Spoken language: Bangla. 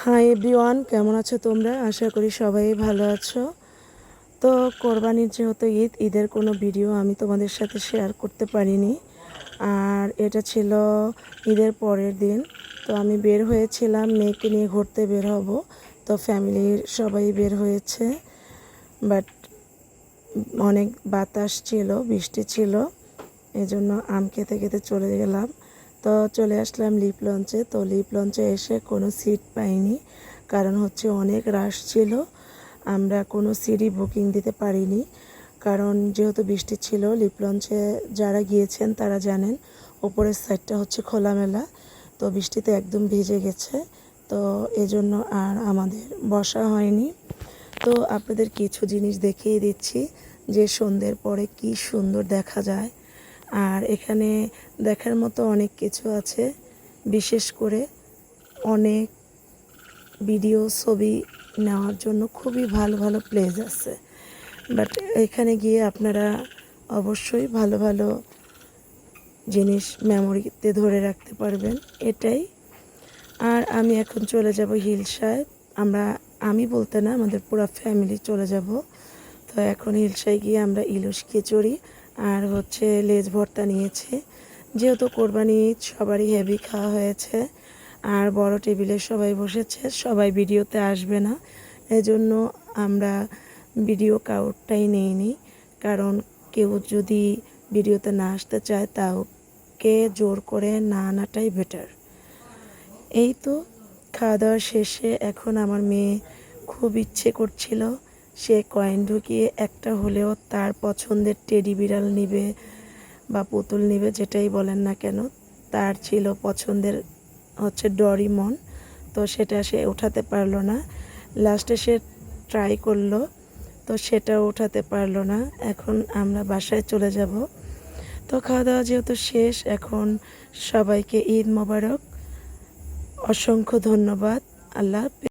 হাই এভরিওয়ান, কেমন আছো তোমরা? আশা করি সবাই ভালো আছো। তো কোরবানির যেহেতু ঈদের কোনো ভিডিও আমি তোমাদের সাথে শেয়ার করতে পারিনি, আর এটা ছিল ঈদের পরের দিন। তো আমি বের হয়েছিলাম মেয়েকে নিয়ে ঘুরতে বের হব। তো ফ্যামিলির সবাই বের হয়েছে, বাট অনেক বাতাস ছিল, বৃষ্টি ছিল, এজন্য আম খেতে খেতে চলে গেলাম। তো চলে আসলাম লিপ লঞ্চে। তো লিপ লঞ্চে এসে কোনো সিট পাইনি, কারণ হচ্ছে অনেক রাশ ছিল। আমরা কোনো সিটই বুকিং দিতে পারিনি, কারণ যেহেতু বৃষ্টি ছিল। লিপ লঞ্চে যারা গিয়েছেন তারা জানেন ওপরের সাইডটা হচ্ছে খোলামেলা, তো বৃষ্টিতে একদম ভিজে গেছে। তো এজন্য আর আমাদের বসা হয়নি। তো আপনাদের কিছু জিনিস দেখিয়ে দিচ্ছি যে সন্ধ্যের পরে কি সুন্দর দেখা যায়। আর এখানে দেখার মতো অনেক কিছু আছে, বিশেষ করে অনেক ভিডিও ছবি নেওয়ার জন্য খুবই ভালো ভালো প্লেস আছে। বাট এখানে গিয়ে আপনারা অবশ্যই ভালো ভালো জিনিস মেমোরিতে ধরে রাখতে পারবেন, এটাই। আর আমি এখন চলে যাব হিলসায়। আমি বলতে না, আমাদের পুরো ফ্যামিলি চলে যাব। তো এখন হিলসায় গিয়ে আমরা ইলিশ খিচুড়ি আর হচ্ছে লেজ ভর্তা নিয়েছি। যেহেতু কোরবানি ঈদ, সবারই হেভি খাওয়া হয়েছে, আর বড় টেবিলে সবাই বসেছে, সবাই ভিডিওতে আসবে না, এজন্য আমরা ভিডিও কাউটাই নেইনি। কারণ কেউ যদি ভিডিওতে না আসতে চায়, তাকে জোর করে না আনাটাই বেটার। এই তো খাওয়া দাওয়া শেষে এখন আমার মেয়ে খুব ইচ্ছে করছিল সে কয়েন ঢুকিয়ে একটা হলেও তার পছন্দের টেডি বিড়াল নিবে বা পুতুল নিবে, যেটাই বলেন না কেন। তার ছিল পছন্দের হচ্ছে ডরিমন। তো সেটা সে উঠাতে পারলো না। লাস্টে সে ট্রাই করলো, তো সেটাও উঠাতে পারলো না। এখন আমরা বাসায় চলে যাব। তো খাওয়া দাওয়া যেহেতু শেষ, এখন সবাইকে ঈদ মোবারক, অসংখ্য ধন্যবাদ। আল্লাহ।